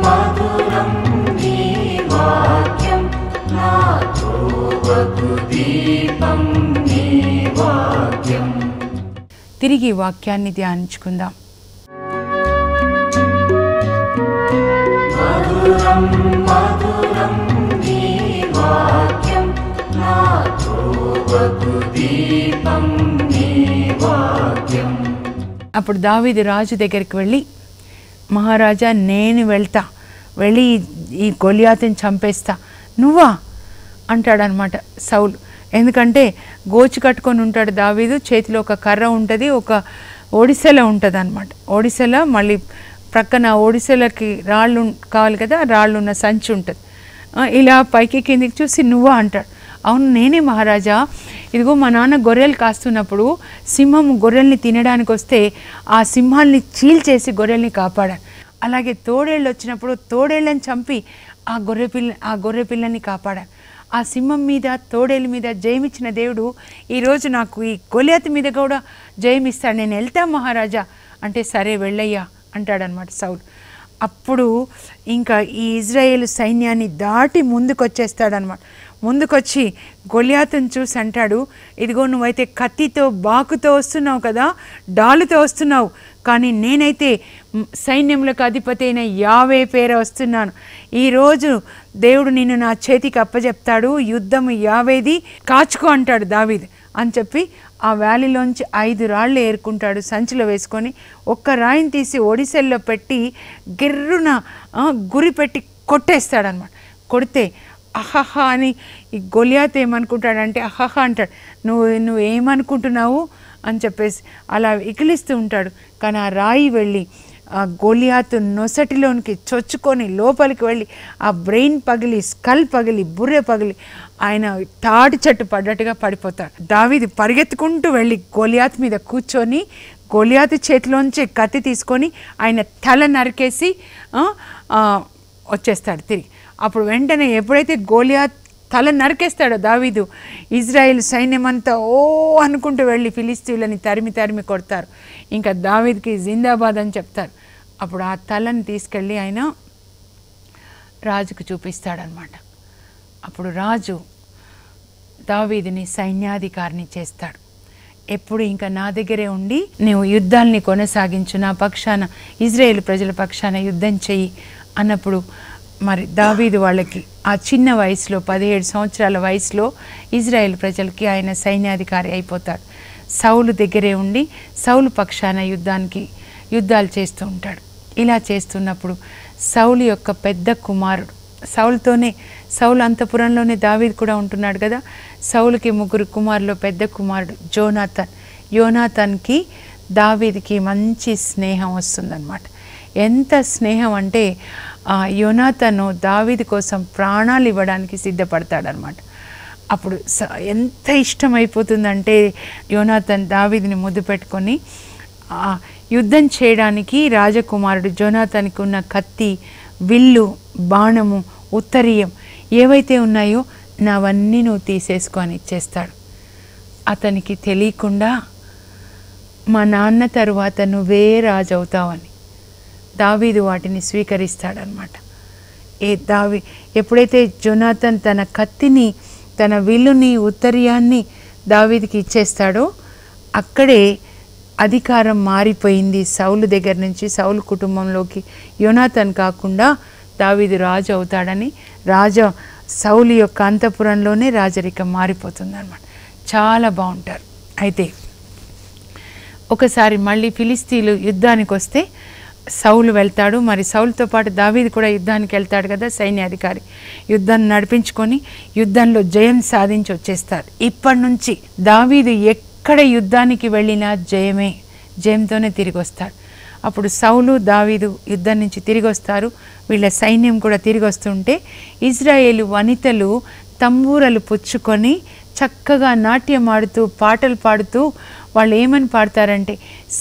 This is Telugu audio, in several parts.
మధురం నీ వాక్యం నాతో దీపం నీ వాక్యం. తిరిగి వాక్యాన్ని ధ్యానించుకుందాం. మధురం మధురం నీ వాక్యం నాతో దీపం నీ వాక్యం. అప్పుడు దావీదు రాజు దగ్గరికి వెళ్ళి, మహారాజా నేను వెళ్ళి ఈ గొలియాతుని చంపేస్తా, నువ్వా అంటాడనమాట సౌలు. ఎందుకంటే గోచి కట్టుకొని ఉంటాడు దావీదు, చేతిలో ఒక కర్ర ఉంటుంది, ఒక ఒడిసెల ఉంటుంది అనమాట. ఒడిసెల మళ్ళీ ప్రక్కన ఒడిసెలకి రాళ్ళు కావాలి కదా, రాళ్ళు ఉన్న సంచి ఉంటుంది. ఇలా పైకి కిందికి చూసి నువ్వా అంటాడు. అవును నేనే మహారాజా, ఇదిగో మా నాన్న గొర్రెలు కాస్తున్నప్పుడు సింహం గొర్రెల్ని తినడానికి వస్తే ఆ సింహాల్ని చీల్చేసి గొర్రెల్ని కాపాడాను. అలాగే తోడేళ్ళు వచ్చినప్పుడు తోడేళ్ళని చంపి ఆ గొర్రె పిల్లని కాపాడాను. ఆ సింహం మీద తోడేళ్ళ మీద జయమిచ్చిన దేవుడు ఈరోజు నాకు ఈ గొలియాతు మీద కూడా జయమిస్తాడు, నేను వెళ్తా మహారాజా అంటే, సరే వెళ్ళయ్యా అంటాడనమాట సౌలు. అప్పుడు ఇంకా ఈ ఇజ్రాయేలు సైన్యాన్ని దాటి ముందుకొచ్చేస్తాడనమాట. ముందుకొచ్చి గొలియాతుని చూసి అంటాడు, ఇదిగో నువ్వైతే కత్తితో బాకుతో వస్తున్నావు కదా, డాలుతో వస్తున్నావు, కానీ నేనైతే సైన్యములకు అధిపతి అయిన యావే పేర వస్తున్నాను. ఈరోజు దేవుడు నిన్ను నా చేతికి అప్పచెప్తాడు, యుద్ధము యావేది, కాచుకో అంటాడు దావీదు అని చెప్పి ఆ వ్యాలీలోంచి 5 రాళ్ళు ఏరుకుంటాడు సంచిలో వేసుకొని. ఒక్క రాయిని తీసి ఒడిసెల్లో పెట్టి గిర్రున గురి పెట్టి కొట్టేస్తాడనమాట. కొడితే అహహా అని ఈ గొలియాతు ఏమనుకుంటాడంటే, అహహా అంటాడు, నువ్వేమనుకుంటున్నావు అని చెప్పేసి అలా ఇకిలిస్తూ ఉంటాడు. కానీ ఆ రాయి వెళ్ళి ఆ గొలియాతు నొసటిలోనికి చొచ్చుకొని లోపలికి వెళ్ళి ఆ బ్రెయిన్ పగిలి, స్కల్ పగిలి, బుర్రె పగిలి ఆయన తాటి చెట్టు పడ్డట్టుగా పడిపోతాడు. దావీదు పరిగెత్తుకుంటూ వెళ్ళి గొలియాతు మీద కూర్చొని గొలియాతు చేతిలోంచి కత్తి తీసుకొని ఆయన తల నరికేసి వచ్చేస్తాడు తిరిగి. అప్పుడు వెంటనే ఎప్పుడైతే గొలియాతు తల నరికేస్తాడో దావీదు, ఇజ్రాయెల్ సైన్యం అంతా ఓ అనుకుంటూ వెళ్ళి ఫిలిస్తీయులని తరిమి కొడతారు. ఇంకా దావీదుకి జిందాబాద్ అని చెప్తారు. అప్పుడు ఆ తలని తీసుకెళ్ళి ఆయన రాజుకు చూపిస్తాడనమాట. అప్పుడు రాజు దావీదుని సైన్యాధికారిని చేస్తాడు. ఎప్పుడు ఇంకా నా దగ్గరే ఉండి నువ్వు యుద్ధాల్ని కొనసాగించు, నా పక్షాన ఇజ్రాయేల్ ప్రజల పక్షాన యుద్ధం చెయ్యి అన్నప్పుడు మరి దావీదు వాళ్ళకి ఆ చిన్న వయసులో 17 సంవత్సరాల వయసులో ఇజ్రాయేల్ ప్రజలకి ఆయన సైన్యాధికారి అయిపోతాడు. సౌలు దగ్గరే ఉండి సౌలు పక్షాన యుద్ధాలు చేస్తూ ఉంటాడు. ఇలా చేస్తున్నప్పుడు సౌలు యొక్క పెద్ద కుమారుడు, సౌలు అంతఃపురంలోనే దావీదు కూడా ఉంటున్నాడు కదా, సౌలుకి 3 కుమారులు, పెద్ద కుమారుడు యోనాతాన్కి దావీదుకి మంచి స్నేహం వస్తుందన్నమాట. ఎంత స్నేహం అంటే యోనాతాను దావీదు కోసం ప్రాణాలు ఇవ్వడానికి సిద్ధపడతాడనమాట. అప్పుడు ఎంత ఇష్టమైపోతుందంటే యోనాతాన్ దావీదుని ముద్దు పెట్టుకొని యుద్ధం చేయడానికి రాజకుమారుడు జోనాతానికి ఉన్న కత్తి, విల్లు, బాణము, ఉత్తరీయం ఏవైతే ఉన్నాయో నావన్నీ నువ్వు తీసేసుకొని ఇచ్చేస్తాడు. అతనికి తెలియకుండా మా నాన్న తరువాత నువ్వే రాజు అవుతావని దావీదు వాటిని స్వీకరిస్తాడనమాట. ఎప్పుడైతే జోనాతాన్ తన కత్తిని, తన విల్లుని, ఉత్తరీయాన్ని దావీదుకి ఇచ్చేస్తాడో అక్కడే అధికారం మారిపోయింది. సౌలు దగ్గర నుంచి సౌలు కుటుంబంలోకి యోనాతాన్ కాకుండా దావీదు రాజు అవుతాడని సౌలు యొక్క అంతఃపురంలోనే రాజరికం మారిపోతుంది అన్నమాట. చాలా బాగుంటారు. అయితే ఒకసారి మళ్ళీ ఫిలిస్తీన్లు యుద్ధానికి వస్తే సౌలు వెళ్తాడు. మరి సౌలుతో పాటు దావీదు కూడా యుద్ధానికి వెళ్తాడు కదా, సైన్యాధికారి. యుద్ధాన్ని నడిపించుకొని యుద్ధంలో జయం సాధించి వచ్చేస్తారు. ఇప్పటి నుంచి దావీదు ఎక్కడ యుద్ధానికి వెళ్ళినా జయంతోనే తిరిగి వస్తాడు. అప్పుడు సౌలు దావీదు యుద్ధం నుంచి తిరిగి వస్తారు. వీళ్ళ సైన్యం కూడా తిరిగి వస్తుంటే ఇజ్రాయేలు వనితలు తంబూరలు పుచ్చుకొని చక్కగా నాట్యం ఆడుతూ పాటలు పాడుతూ వాళ్ళు ఏమని పాడతారంటే,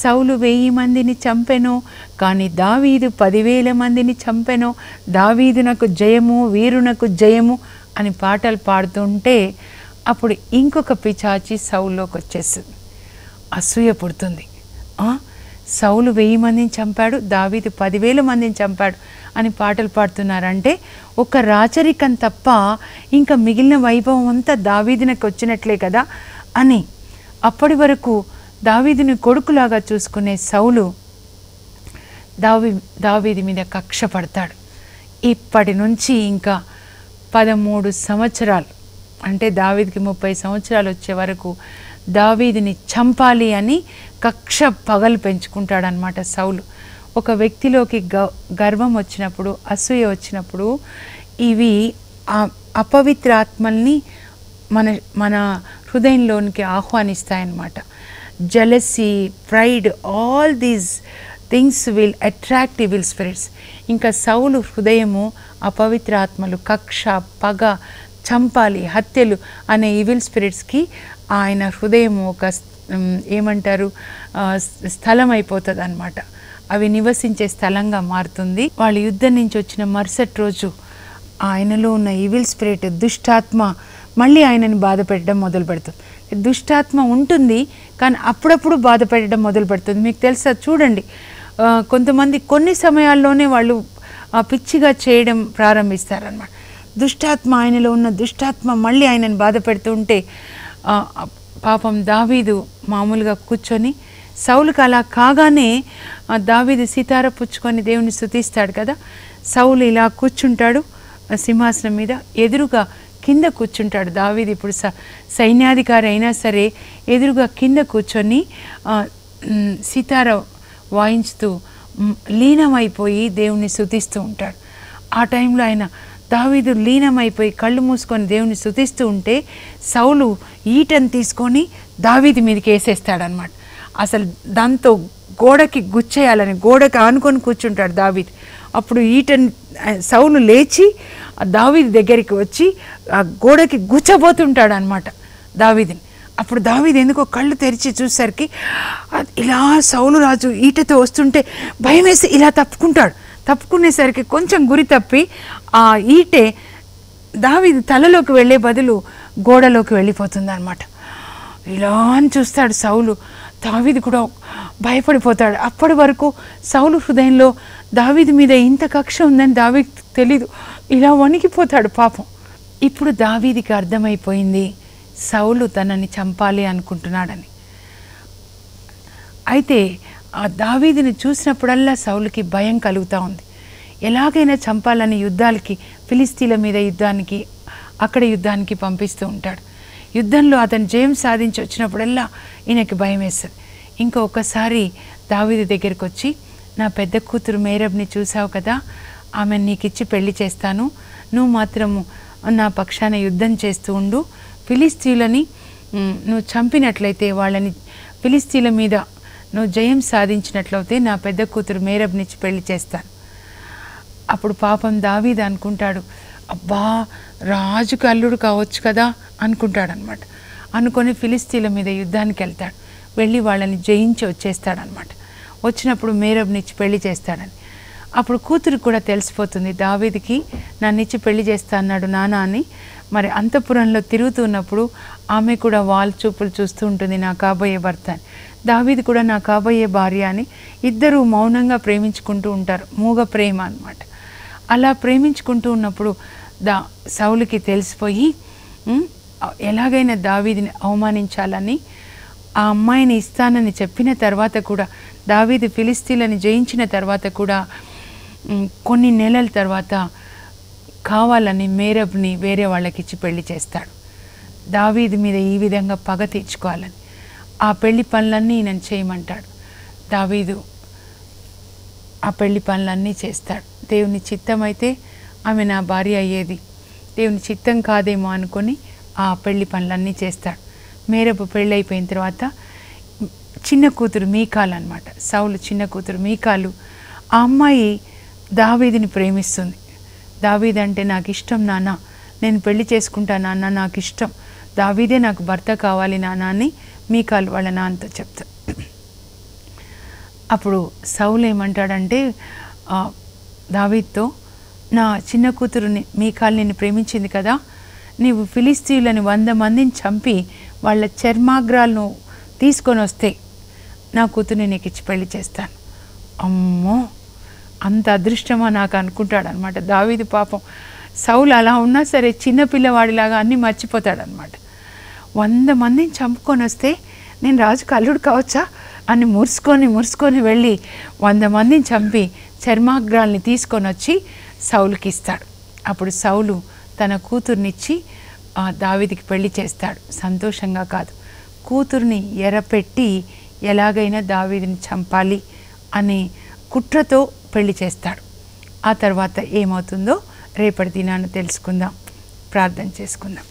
సౌలు 1000 మందిని చంపెను, కానీ దావీదు 10,000 మందిని చంపెను, దావీదునకు జయము, వీరునకు జయము అని పాటలు పాడుతుంటే అప్పుడు ఇంకొక పిచాచి సౌల్లోకి వచ్చేస్తుంది. అసూయ పుడుతుంది. సౌలు 1000 మందిని చంపాడు, దావీదు 10,000 మందిని చంపాడు అని పాటలు పాడుతున్నారంటే ఒక రాచరికం తప్ప ఇంకా మిగిలిన వైభవం అంతా దావీదునికి వచ్చినట్లే కదా అని అప్పటి వరకు దావీదుని కొడుకులాగా చూసుకునే సౌలు దావీదు మీద కక్ష పడతాడు. ఇప్పటి నుంచి ఇంకా 13 సంవత్సరాలు అంటే దావీదుకి 30 సంవత్సరాలు వచ్చే వరకు దావీదుని చంపాలి అని కక్ష పగలు పెంచుకుంటాడనమాట సౌలు. ఒక వ్యక్తిలోకి గర్వం వచ్చినప్పుడు, అసూయ వచ్చినప్పుడు ఇవి అపవిత్ర ఆత్మల్ని మన హృదయంలోనికి ఆహ్వానిస్తాయన్నమాట. Jealousy, pride, all these things will attract evil spirits. ఇంకా సౌలు హృదయము అపవిత్ర ఆత్మలు, కక్ష, పగ, చంపాలి, హత్యలు అనే ఈవిల్ స్పిరిట్స్కి ఆయన హృదయము ఒక ఏమంటారు స్థలం అయిపోతుంది అన్నమాట. అవి నివసించే స్థలంగా మారుతుంది. వాళ్ళు యుద్ధం నుంచి వచ్చిన మరుసటి రోజు ఆయనలో ఉన్న ఈవిల్ స్పిరిట్, దుష్టాత్మ మళ్ళీ ఆయనని బాధ పెట్టడం మొదలు పెడుతుంది. దుష్టాత్మ ఉంటుంది కానీ అప్పుడప్పుడు బాధ పెట్టడం మొదలు పెడుతుంది. మీకు తెలుసా, చూడండి, కొంతమంది కొన్ని సమయాల్లోనే వాళ్ళు పిచ్చిగా చేయడం ప్రారంభిస్తారన్నమాట. దుష్టాత్మ, ఆయనలో ఉన్న దుష్టాత్మ మళ్ళీ ఆయనని బాధ పెడుతూ ఉంటే పాపం దావీదు మామూలుగా కూర్చొని, సౌలుకి అలా కాగానే దావీదు సితార పుచ్చుకొని దేవుని స్తుతిస్తాడు కదా. సౌలు ఇలా కూర్చుంటాడు సింహాసనం మీద, ఎదురుగా కింద కూర్చుంటాడు. దావీదు ఇప్పుడు సైన్యాధికారి అయినా సరే ఎదురుగా కింద కూర్చొని సితార వాయించుతూ లీనమైపోయి దేవుని స్తుతిస్తూ ఉంటాడు. ఆ టైంలో ఆయన దావీదు లీనమైపోయి కళ్ళు మూసుకొని దేవుని స్తుతిస్తూ ఉంటే సౌలు ఈటను తీసుకొని దావీదు మీదకి వేసేస్తాడనమాట. అసలు దాంతో గోడకి గుచ్చేయాలని గోడకి ఆనుకొని కూర్చుంటాడు దావీదు. అప్పుడు ఈటని సౌలు లేచి దావీదు దగ్గరికి వచ్చి ఆ గోడకి గుచ్చబోతుంటాడు అనమాట దావీదుని. అప్పుడు దావీదు ఎందుకో కళ్ళు తెరిచి చూసేసరికి ఇలా సౌలు రాజు ఈటతో వస్తుంటే భయం వేసి ఇలా తప్పుకుంటాడు. తప్పుకునేసరికి కొంచెం గురి తప్పి ఆ ఈటే దావీదు తలలోకి వెళ్ళే బదులు గోడలోకి వెళ్ళిపోతుంది అనమాట. ఇలా అని చూస్తాడు సౌలు. దావీదు కూడా భయపడిపోతాడు. అప్పటి వరకు సౌలు హృదయంలో దావీదు మీద ఇంత కక్ష ఉందని దావీదు తెలీదు. ఇలా వణికిపోతాడు పాపం. ఇప్పుడు దావీదుకి అర్థమైపోయింది సౌలు తనని చంపాలి అనుకుంటున్నాడని. అయితే ఆ దావీదుని చూసినప్పుడల్లా సౌలుకి భయం కలుగుతూ ఉంది. ఎలాగైనా చంపాలని యుద్ధాలకి, ఫిలిస్తీన్ల మీద యుద్ధానికి, అక్కడ యుద్ధానికి పంపిస్తూ ఉంటాడు. యుద్ధంలో అతను జయం సాధించి వచ్చినప్పుడల్లా ఈయనకి భయం వేస్తుంది. ఇంకొకసారి దావీదు దగ్గరికి వచ్చి, నా పెద్ద కూతురు మేరబ్ని చూసావు కదా, ఆమెను నీకు ఇచ్చి పెళ్లి చేస్తాను, నువ్వు మాత్రము నా పక్షాన యుద్ధం చేస్తూ ఉండు, ఫిలిస్తీన్లని నువ్వు చంపినట్లయితే, వాళ్ళని ఫిలిస్తీన్ల మీద నువ్వు జయం సాధించినట్లయితే నా పెద్ద కూతురు మేరబ్నిచ్చి పెళ్లి చేస్తాను. అప్పుడు పాపం దావీదు అనుకుంటాడు, అబ్బా రాజుకు అల్లుడు కావచ్చు కదా అనుకుంటాడనమాట. అనుకొని ఫిలిస్తీన్ల మీద యుద్ధానికి వెళ్తాడు. వెళ్ళి వాళ్ళని జయించి వచ్చేస్తాడనమాట. వచ్చినప్పుడు మేరబ్నిచ్చి పెళ్లి చేస్తాడని. అప్పుడు కూతురు కూడా తెలిసిపోతుంది దావీదుకి నన్నిచ్చి పెళ్లి చేస్తా అన్నాడు నాన్న అని. మరి అంతఃపురంలో తిరుగుతున్నప్పుడు ఆమె కూడా వాళ్ళ చూపులు చూస్తూ ఉంటుంది, నా కాబోయే భర్త అని. దావీదు కూడా నా కాబోయే భార్య అని. ఇద్దరూ మౌనంగా ప్రేమించుకుంటూ ఉంటారు, మూగ ప్రేమ అన్నమాట. అలా ప్రేమించుకుంటూ ఉన్నప్పుడు సౌలుకి తెలిసిపోయి ఎలాగైనా దావీదుని అవమానించాలని ఆ అమ్మాయిని ఇస్తానని చెప్పిన తర్వాత కూడా, దావీదు ఫిలిస్తీన్లని జయించిన తర్వాత కూడా కొన్ని నెలల తర్వాత కావాలని మేరబ్ని వేరే వాళ్ళకిచ్చి పెళ్లి చేస్తాడు. దావీదు మీద ఈ విధంగా పగ తీర్చుకోవాలని ఆ పెళ్లి పనులన్నీ నేను చేయమంటాడు. దావీదు ఆ పెళ్లి పనులన్నీ చేస్తాడు. దేవుని చిత్తం అయితే ఆమె నా భార్య అయ్యేది, దేవుని చిత్తం కాదేమో అనుకొని ఆ పెళ్లి పనులన్నీ చేస్తాడు. మేరబు పెళ్ళి అయిపోయిన తర్వాత చిన్న కూతురు మీకాలు అనమాట, సౌలు చిన్న కూతురు మీకాలు, ఆ అమ్మాయి దావీదుని ప్రేమిస్తుంది. దావీదు అంటే నాకు ఇష్టం నాన్న, నేను పెళ్లి చేసుకుంటాను నాన్న, నాకు ఇష్టం, దావీదే నాకు భర్త కావాలి నాన్న అని మీకాలు వాళ్ళ నాన్నతో చెప్తాడు. అప్పుడు సౌలు ఏమంటాడంటే దావీదుతో, నా చిన్న కూతురుని మీకాలు నిన్ను ప్రేమించింది కదా, నీవు ఫిలిస్తీన్లని 100 మందిని చంపి వాళ్ళ చర్మాగ్రాలను తీసుకొని వస్తే నా కూతుర్ని నీకు ఇచ్చి పెళ్లి చేస్తాను. అమ్మో, అంత అదృష్టమా నాకు అనుకుంటాడనమాట దావీదు. పాపం సౌలు అలా ఉన్నా సరే చిన్నపిల్లవాడిలాగా అన్నీ మర్చిపోతాడనమాట. 100 మందిని చంపుకొని వస్తే నేను రాజుకు అల్లుడు కావచ్చా అని మురుసుకొని వెళ్ళి 100 మందిని చంపి చర్మాగ్రాల్ని తీసుకొని వచ్చి సౌలుకి ఇస్తాడు. అప్పుడు సౌలు తన కూతుర్నిచ్చి దావీదుకి పెళ్లి చేస్తాడు. సంతోషంగా కాదు, కూతుర్ని ఎరపెట్టి ఎలాగైనా దావీదుని చంపాలి అనే కుట్రతో పెళ్లి చేస్తాడు. ఆ తర్వాత ఏమవుతుందో రేపటి దినాన్ని తెలుసుకుందాం. ప్రార్థన చేసుకుందాం.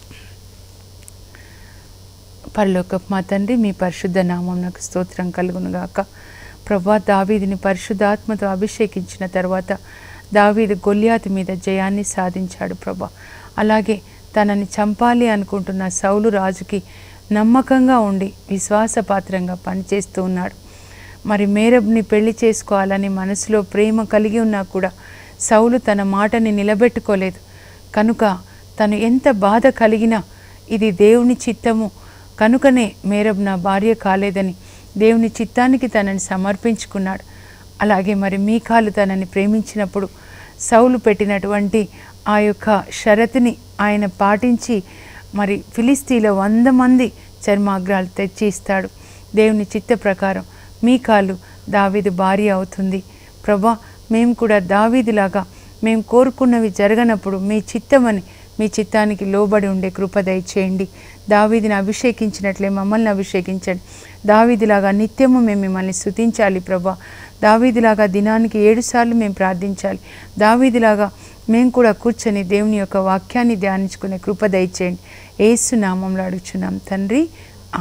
పరలోకపు మా తండ్రి, మీ పరిశుద్ధ నామమునకు స్తోత్రం కలుగునుగాక. ప్రభా, దావీదుని పరిశుద్ధాత్మతో అభిషేకించిన తర్వాత దావీదు గొల్యాతు మీద జయాన్ని సాధించాడు ప్రభా. అలాగే తనని చంపాలి అనుకుంటున్న సౌలు రాజుకి నమ్మకంగా ఉండి విశ్వాసపాత్రంగా పనిచేస్తూ ఉన్నాడు. మరి మేరబ్ని పెళ్లి చేసుకోవాలని మనసులో ప్రేమ కలిగి ఉన్నా కూడా సౌలు తన మాటని నిలబెట్టుకోలేదు. కనుక తను ఎంత బాధ కలిగినా ఇది దేవుని చిత్తము కనుకనే మేరబ్ నా భార్య కాలేదని దేవుని చిత్తానికి తనని సమర్పించుకున్నాడు. అలాగే మరి మీకాలు తనని ప్రేమించినప్పుడు సౌలు పెట్టినటువంటి ఆ యొక్క షరతుని ఆయన పాటించి మరి ఫిలిస్తీన్లో 100 మంది చర్మాగ్రాలు తెచ్చి ఇస్తాడు. దేవుని చిత్త ప్రకారం మీకాలు దావీదు భార్య అవుతుంది. ప్రభా, మేము కూడా దావీదులాగా మేము కోరుకున్నవి జరగనప్పుడు మీ చిత్తమని మీ చిత్తానికి లోబడి ఉండే కృప దయచేయండి. దావీదుని అభిషేకించినట్లే మమ్మల్ని అభిషేకించండి. దావీదులాగా నిత్యము మేము మిమ్మల్ని స్తుతించాలి ప్రభా. దావీదులాగా దినానికి 7 సార్లు మేము ప్రార్థించాలి. దావీదులాగా మేము కూడా కూర్చొని దేవుని యొక్క వాక్యాన్ని ధ్యానించుకునే కృప దయచేయండి. యేసు నామములో అడుగుచున్నాం తండ్రి,